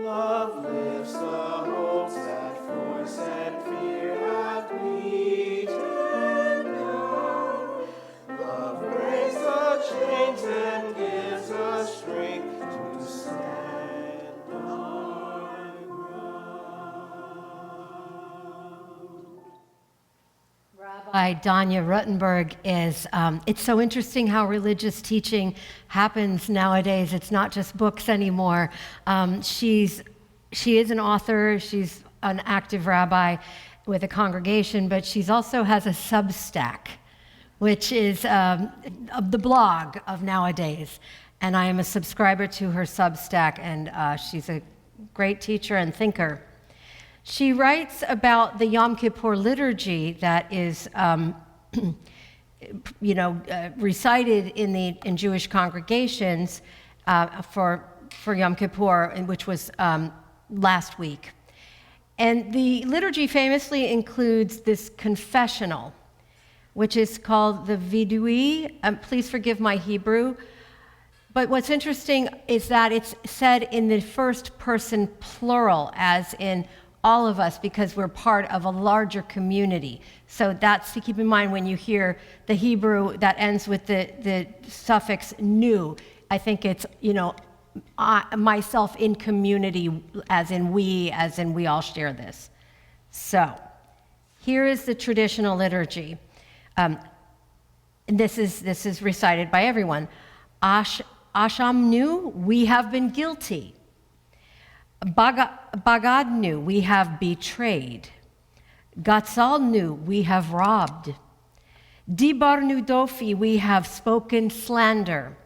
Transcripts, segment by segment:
Love lifts the hopes that force and fear have beaten down. Love breaks the chains and gives us strength to stand our ground. Rabbi Danya Ruttenberg is, it's so interesting how religious teaching happens nowadays. It's not just books anymore. She is an author, she's an active rabbi with a congregation, but she also has a Substack, which is the blog of nowadays. And I am a subscriber to her Substack, and she's a great teacher and thinker. She writes about the Yom Kippur liturgy that is, recited in Jewish congregations for Yom Kippur, which was last week. And the liturgy famously includes this confessional, which is called the vidui. Please forgive my Hebrew. But what's interesting is that it's said in the first person plural, as in all of us, because we're part of a larger community. So that's to keep in mind when you hear the Hebrew that ends with the suffix nu. I think it's, myself in community, as in we all share this. So here is the traditional liturgy. And this is recited by everyone. Ashamnu, we have been guilty. Bagadnu, we have betrayed. Gatsalnu, we have robbed. Dibarnu dofi, we have spoken slander.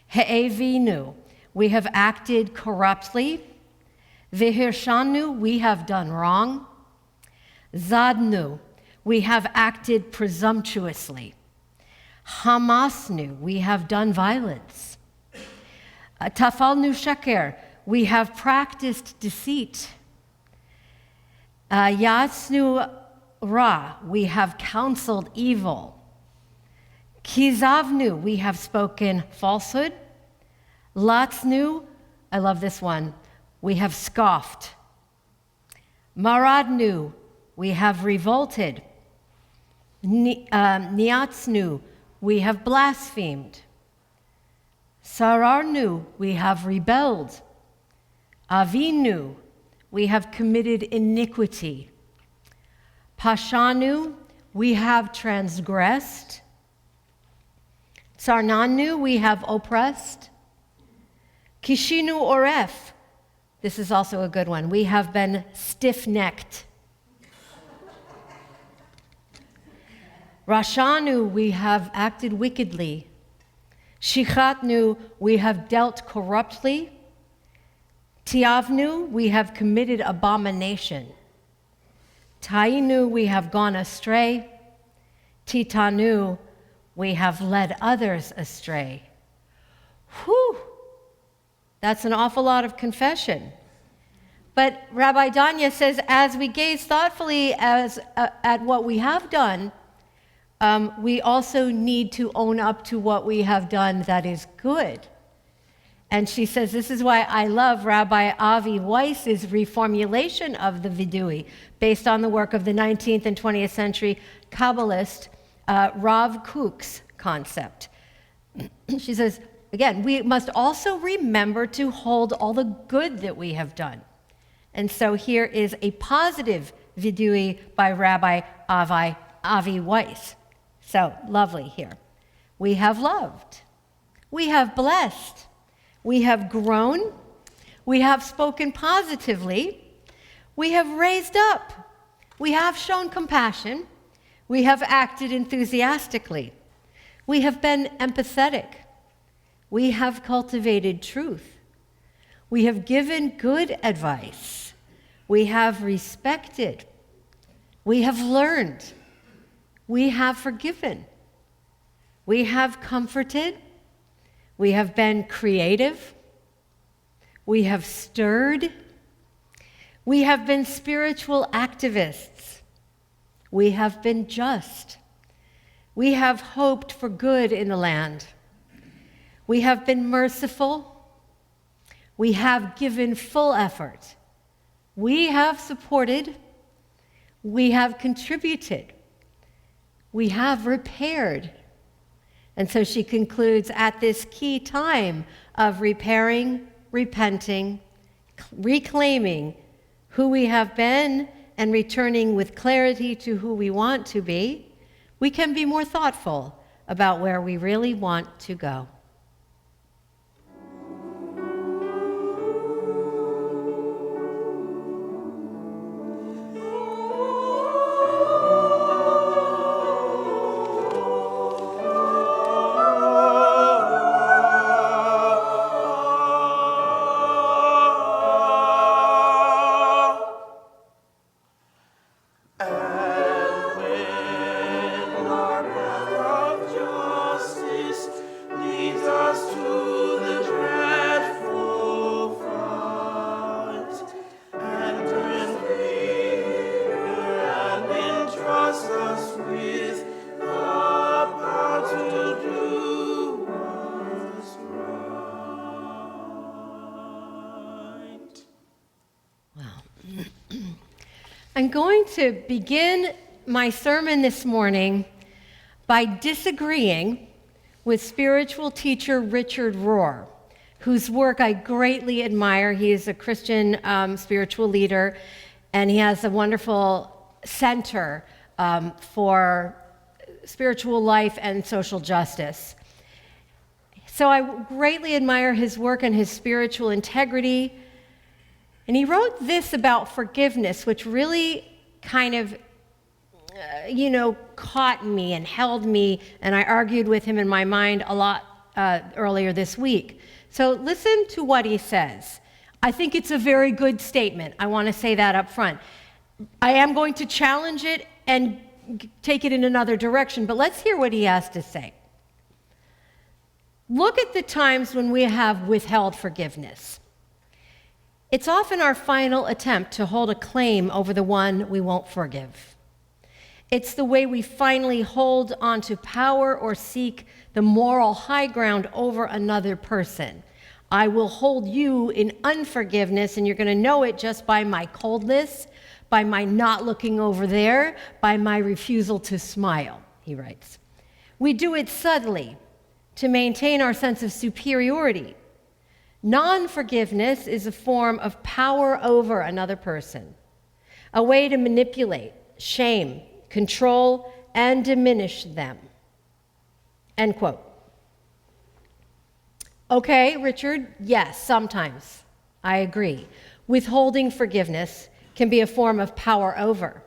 He'evinu, we have acted corruptly. Vihirshanu, we have done wrong. Zadnu, we have acted presumptuously. Hamasnu, we have done violence. Tafalnu shaker, we have practiced deceit. Yatsnu ra, we have counseled evil. Kizavnu, we have spoken falsehood. Latsnu, I love this one, we have scoffed. Maradnu, we have revolted. Niatsnu, we have blasphemed. Sararnu, we have rebelled. Avinu, we have committed iniquity. Pashanu, we have transgressed. Tsarnanu, we have oppressed. Kishinu oref, this is also a good one, we have been stiff-necked. Rashanu, we have acted wickedly. Shichatnu, we have dealt corruptly. Tiavnu, we have committed abomination. Tainu, we have gone astray. Titanu, we have led others astray. Whew, that's an awful lot of confession. But Rabbi Danya says, as we gaze thoughtfully at what we have done, we also need to own up to what we have done that is good. And she says, this is why I love Rabbi Avi Weiss's reformulation of the Vidui, based on the work of the 19th and 20th century Kabbalist Rav Kook's concept. She says, again, we must also remember to hold all the good that we have done. And so here is a positive Vidui by Rabbi Avi Weiss. So, lovely here. We have loved. We have blessed. We have grown. We have spoken positively. We have raised up. We have shown compassion. We have acted enthusiastically. We have been empathetic. We have cultivated truth. We have given good advice. We have respected. We have learned. We have forgiven. We have comforted. We have been creative. We have stirred. We have been spiritual activists. We have been just. We have hoped for good in the land. We have been merciful. We have given full effort. We have supported. We have contributed. We have repaired. And so she concludes, at this key time of repairing, repenting, reclaiming who we have been, and returning with clarity to who we want to be, we can be more thoughtful about where we really want to go. I'm going to begin my sermon this morning by disagreeing with spiritual teacher Richard Rohr, whose work I greatly admire. He is a Christian spiritual leader, and he has a wonderful center for spiritual life and social justice. So I greatly admire his work and his spiritual integrity. And he wrote this about forgiveness, which really kind of, caught me and held me, and I argued with him in my mind a lot earlier this week. So listen to what he says. I think it's a very good statement. I want to say that up front. I am going to challenge it and take it in another direction, but let's hear what he has to say. Look at the times when we have withheld forgiveness. It's often our final attempt to hold a claim over the one we won't forgive. It's the way we finally hold on to power or seek the moral high ground over another person. I will hold you in unforgiveness, and you're going to know it just by my coldness, by my not looking over there, by my refusal to smile, he writes. We do it subtly to maintain our sense of superiority. Non-forgiveness is a form of power over another person, a way to manipulate, shame, control, and diminish them. End quote. Okay, Richard, yes, sometimes. I agree. Withholding forgiveness can be a form of power over.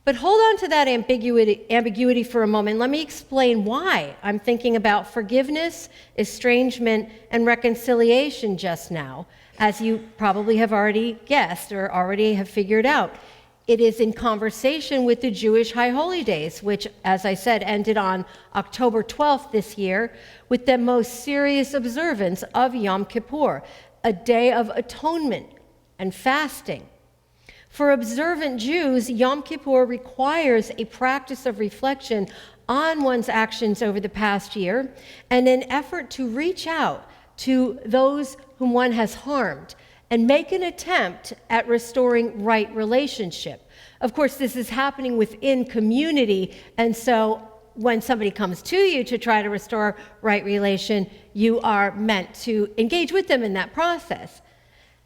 But hold on to that ambiguity for a moment. Let me explain why I'm thinking about forgiveness, estrangement, and reconciliation just now, as you probably have already guessed or already have figured out. It is in conversation with the Jewish High Holy Days, which, as I said, ended on October 12th this year, with the most serious observance of Yom Kippur, a day of atonement and fasting. For observant Jews, Yom Kippur requires a practice of reflection on one's actions over the past year and an effort to reach out to those whom one has harmed and make an attempt at restoring right relationship. Of course, this is happening within community, and so when somebody comes to you to try to restore right relation, you are meant to engage with them in that process.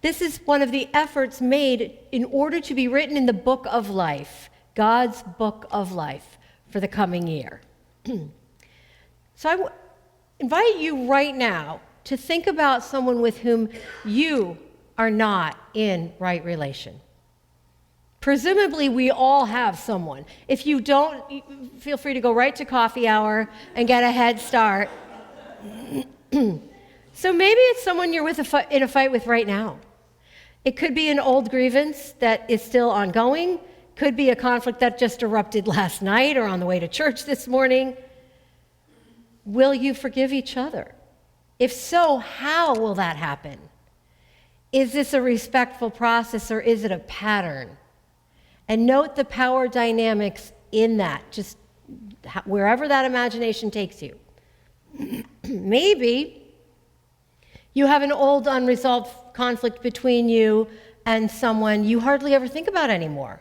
This is one of the efforts made in order to be written in the book of life, God's book of life for the coming year. So I invite you right now to think about someone with whom you are not in right relation. Presumably, we all have someone. If you don't, feel free to go right to coffee hour and get a head start. So maybe it's someone you're in a fight with right now. It could be an old grievance that is still ongoing, could be a conflict that just erupted last night or on the way to church this morning. Will you forgive each other? If so, how will that happen? Is this a respectful process or is it a pattern? And note the power dynamics in that, just wherever that imagination takes you. Maybe You have an old unresolved conflict between you and someone you hardly ever think about anymore.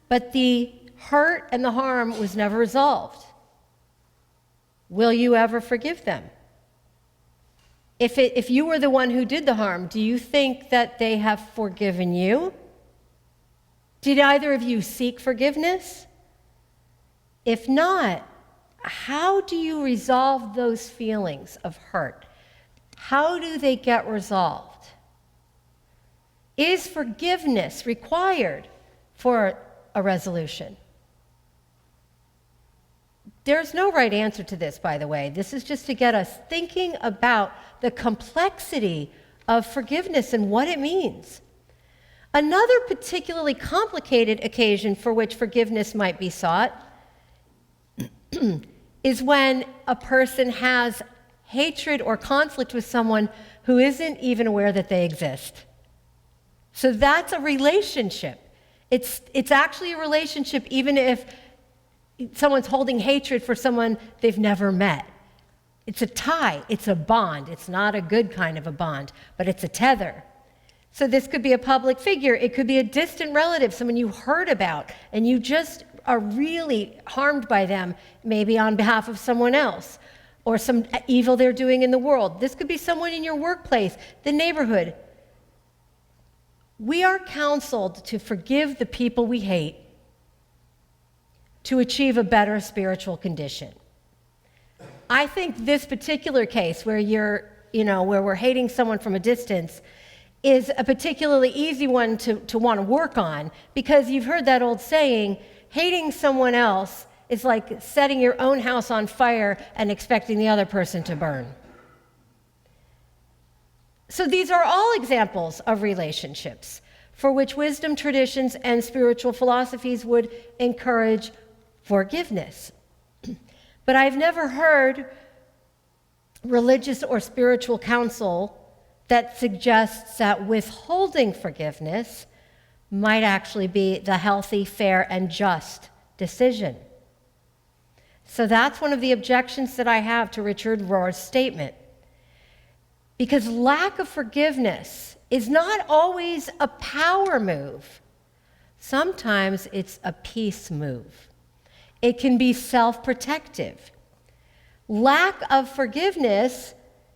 But the hurt and the harm was never resolved. Will you ever forgive them? If you were the one who did the harm, do you think that they have forgiven you? Did either of you seek forgiveness? If not, how do you resolve those feelings of hurt? How do they get resolved? Is forgiveness required for a resolution? There's no right answer to this, by the way. This is just to get us thinking about the complexity of forgiveness and what it means. Another particularly complicated occasion for which forgiveness might be sought is when a person has hatred or conflict with someone who isn't even aware that they exist. So that's a relationship. It's actually a relationship even if someone's holding hatred for someone they've never met. It's a tie, it's a bond. It's not a good kind of a bond, but it's a tether. So this could be a public figure, it could be a distant relative, someone you heard about, and you just are really harmed by them, maybe on behalf of someone else, or some evil they're doing in the world. This could be someone in your workplace, the neighborhood. We are counseled to forgive the people we hate to achieve a better spiritual condition. I think this particular case where where we're hating someone from a distance is a particularly easy one to want to work on, because you've heard that old saying, hating someone else is like setting your own house on fire and expecting the other person to burn. So these are all examples of relationships for which wisdom traditions and spiritual philosophies would encourage forgiveness. But I've never heard religious or spiritual counsel that suggests that withholding forgiveness might actually be the healthy, fair, and just decision. So that's one of the objections that I have to Richard Rohr's statement. Because lack of forgiveness is not always a power move. Sometimes it's a peace move. It can be self-protective. Lack of forgiveness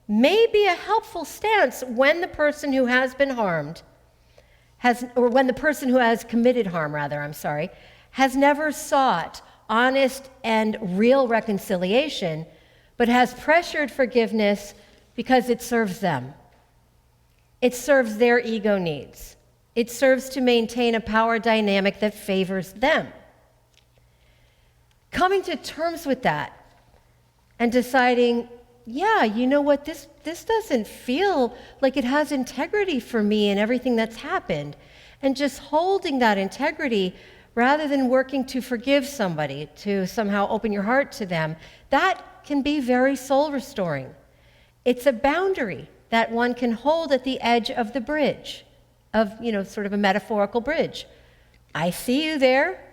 may be a helpful stance when the person who has been harmed when the person who has committed harm, has never sought honest and real reconciliation, but has pressured forgiveness because it serves them. It serves their ego needs. It serves to maintain a power dynamic that favors them. Coming to terms with that and deciding, yeah, you know what, this doesn't feel like it has integrity for me and everything that's happened. And just holding that integrity rather than working to forgive somebody, to somehow open your heart to them, that can be very soul restoring. It's a boundary that one can hold at the edge of the bridge, of, sort of a metaphorical bridge. I see you there.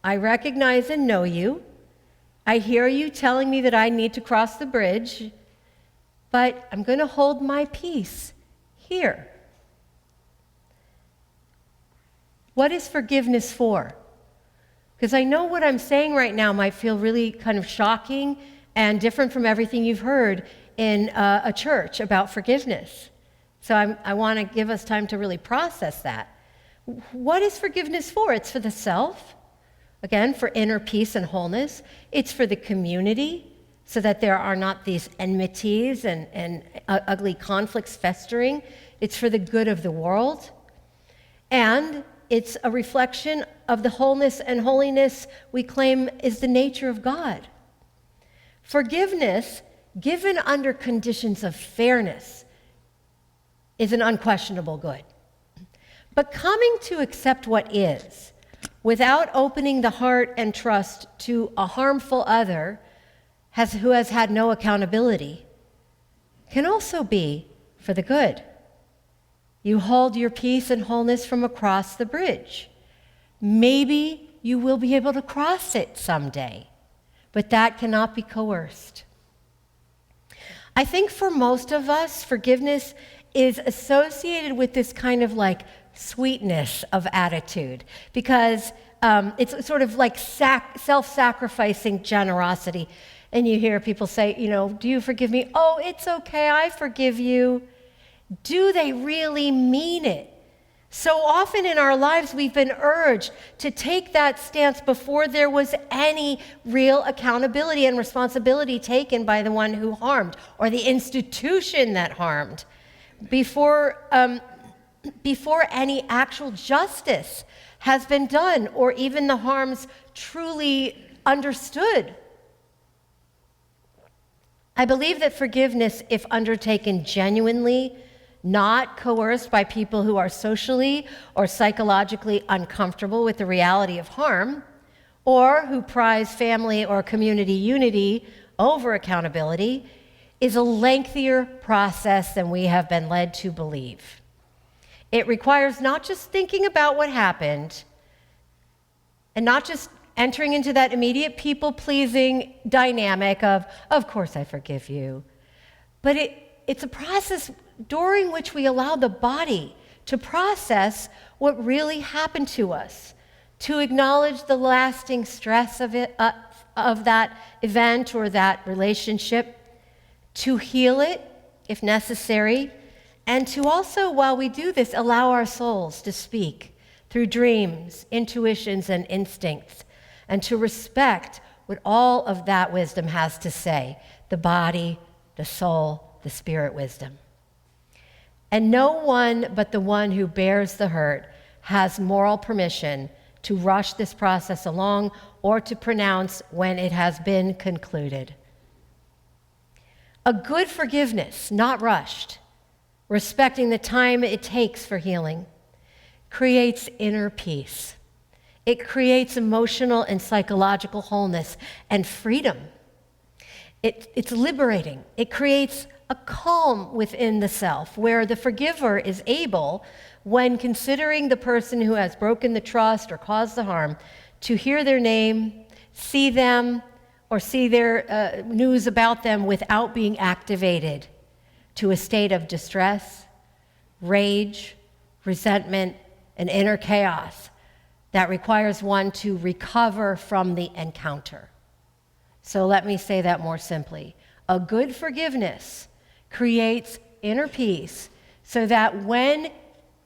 I recognize and know you. I hear you telling me that I need to cross the bridge, but I'm going to hold my peace here. What is forgiveness for? Because I know what I'm saying right now might feel really kind of shocking and different from everything you've heard in a church about forgiveness. So I want to give us time to really process that. What is forgiveness for? It's for the self, again, for inner peace and wholeness. It's for the community, so that there are not these enmities and ugly conflicts festering. It's for the good of the world. And it's a reflection of the wholeness and holiness we claim is the nature of God. Forgiveness, given under conditions of fairness, is an unquestionable good. But coming to accept what is, without opening the heart and trust to a harmful other who has had no accountability, can also be for the good. You hold your peace and wholeness from across the bridge. Maybe you will be able to cross it someday, but that cannot be coerced. I think for most of us, forgiveness is associated with this kind of like sweetness of attitude because it's sort of like self-sacrificing generosity. And you hear people say, do you forgive me? Oh, it's okay, I forgive you. Do they really mean it? So often in our lives, we've been urged to take that stance before there was any real accountability and responsibility taken by the one who harmed or the institution that harmed, before any actual justice has been done or even the harms truly understood. I believe that forgiveness, if undertaken genuinely, not coerced by people who are socially or psychologically uncomfortable with the reality of harm, or who prize family or community unity over accountability, is a lengthier process than we have been led to believe. It requires not just thinking about what happened and not just entering into that immediate people-pleasing dynamic of course I forgive you, but it's a process during which we allow the body to process what really happened to us, to acknowledge the lasting stress of that event or that relationship, to heal it if necessary, and to also, while we do this, allow our souls to speak through dreams, intuitions, and instincts, and to respect what all of that wisdom has to say, the body, the soul, the spirit wisdom. And no one but the one who bears the hurt has moral permission to rush this process along or to pronounce when it has been concluded. A good forgiveness, not rushed, respecting the time it takes for healing, creates inner peace. It creates emotional and psychological wholeness and freedom. It's liberating. It creates a calm within the self where the forgiver is able, when considering the person who has broken the trust or caused the harm, to hear their name, see them, or see their news about them without being activated to a state of distress, rage, resentment, and inner chaos that requires one to recover from the encounter. So let me say that more simply. A good forgiveness creates inner peace so that when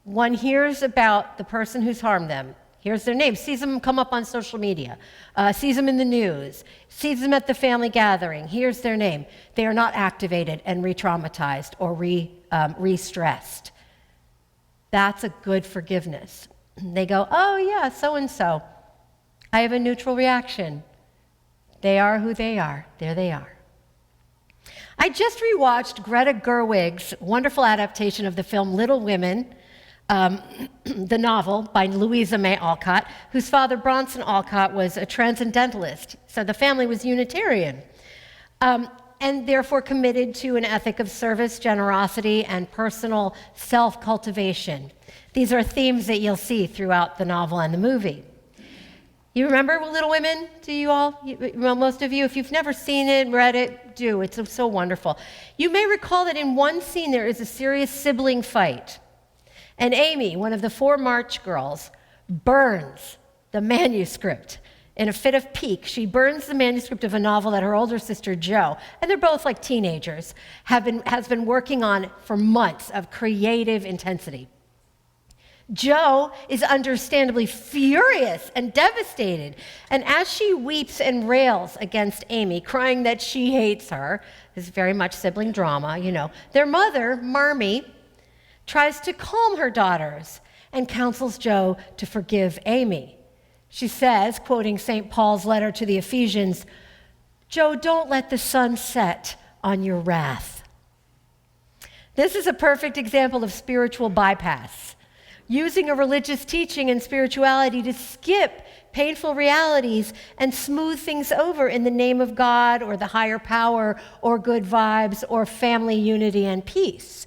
one hears about the person who's harmed them, hears their name, sees them come up on social media, sees them in the news, sees them at the family gathering, hears their name, they are not activated and re-traumatized or re-stressed. That's a good forgiveness. They go, oh yeah, so-and-so. I have a neutral reaction. They are who they are. There they are. I just rewatched Greta Gerwig's wonderful adaptation of the film Little Women, the novel by Louisa May Alcott, whose father, Bronson Alcott, was a transcendentalist, so the family was Unitarian, and therefore committed to an ethic of service, generosity, and personal self-cultivation. These are themes that you'll see throughout the novel and the movie. You remember Little Women? Do you all? Well, most of you, if you've never seen it, read it, do. It's so wonderful. You may recall that in one scene there is a serious sibling fight. And Amy, one of the 4 March girls, burns the manuscript. In a fit of pique, she burns the manuscript of a novel that her older sister, Jo, and they're both like teenagers, has been working on for months of creative intensity. Jo is understandably furious and devastated, and as she weeps and rails against Amy, crying that she hates her, this is very much sibling drama, their mother, Marmee, tries to calm her daughters and counsels Jo to forgive Amy. She says, quoting St. Paul's letter to the Ephesians, "Jo, don't let the sun set on your wrath." This is a perfect example of spiritual bypass, using a religious teaching and spirituality to skip painful realities and smooth things over in the name of God or the higher power or good vibes or family unity and peace.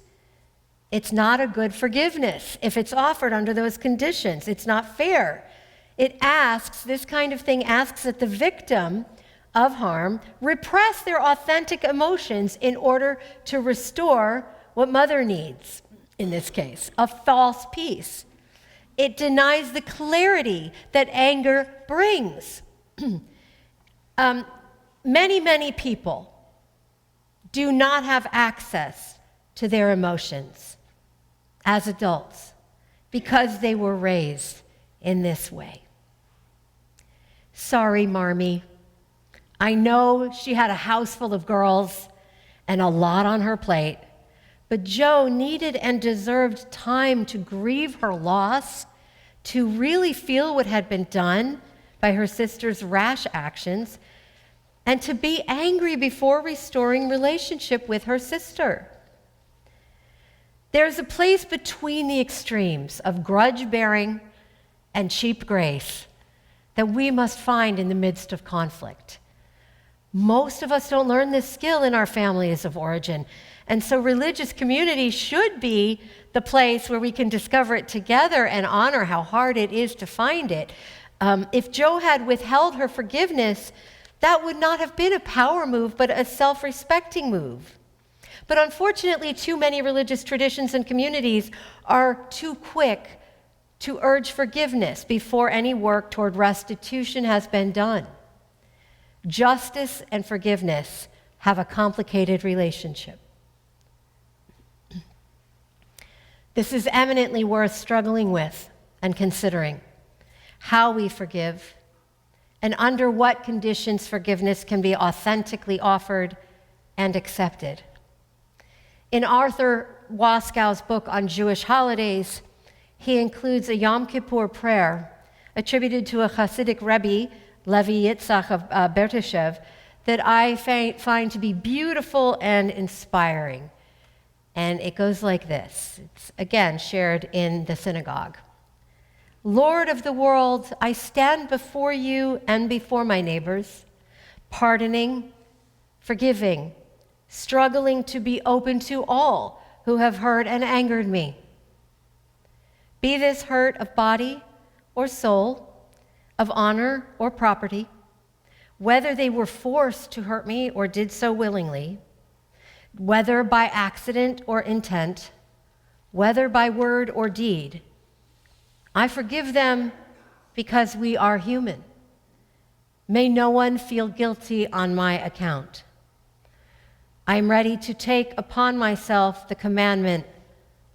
It's not a good forgiveness if it's offered under those conditions. It's not fair. This kind of thing asks that the victim of harm repress their authentic emotions in order to restore what mother needs, in this case, a false peace. It denies the clarity that anger brings. Many people do not have access to their emotions as adults because they were raised in this way. Sorry, Marmee. I know she had a house full of girls and a lot on her plate, but Jo needed and deserved time to grieve her loss, to really feel what had been done by her sister's rash actions, and to be angry before restoring relationship with her sister. There's a place between the extremes of grudge-bearing and cheap grace that we must find in the midst of conflict. Most of us don't learn this skill in our families of origin, and so religious community should be the place where we can discover it together and honor how hard it is to find it. If Jo had withheld her forgiveness, that would not have been a power move, but a self-respecting move. But unfortunately, too many religious traditions and communities are too quick to urge forgiveness before any work toward restitution has been done. Justice and forgiveness have a complicated relationship. This is eminently worth struggling with and considering how we forgive and under what conditions forgiveness can be authentically offered and accepted. In Arthur Waskow's book on Jewish holidays, he includes a Yom Kippur prayer attributed to a Hasidic Rebbe, Levi Yitzhak of Berteshev, that I find to be beautiful and inspiring. And it goes like this. It's, again, shared in the synagogue. Lord of the world, I stand before you and before my neighbors, pardoning, forgiving, struggling to be open to all who have hurt and angered me. Be this hurt of body or soul, of honor or property, whether they were forced to hurt me or did so willingly, whether by accident or intent, whether by word or deed, I forgive them because we are human. May no one feel guilty on my account. I am ready to take upon myself the commandment,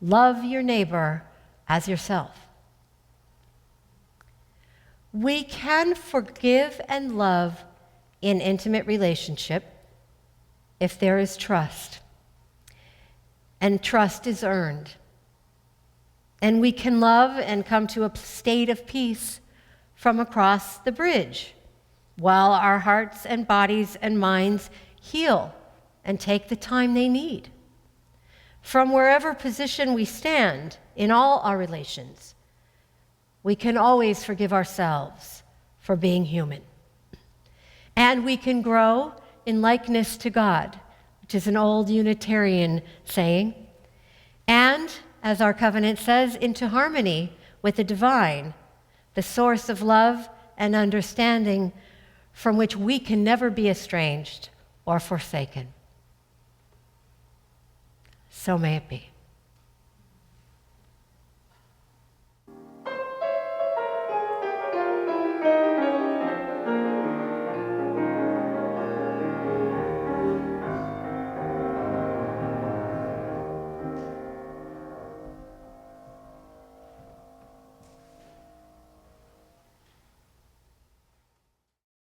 love your neighbor as yourself. We can forgive and love in intimate relationship if there is trust, and trust is earned. And we can love and come to a state of peace from across the bridge while our hearts and bodies and minds heal and take the time they need. From wherever position we stand in all our relations, we can always forgive ourselves for being human. And we can grow in likeness to God, which is an old Unitarian saying, and, as our covenant says, into harmony with the divine, the source of love and understanding from which we can never be estranged or forsaken. So may it be.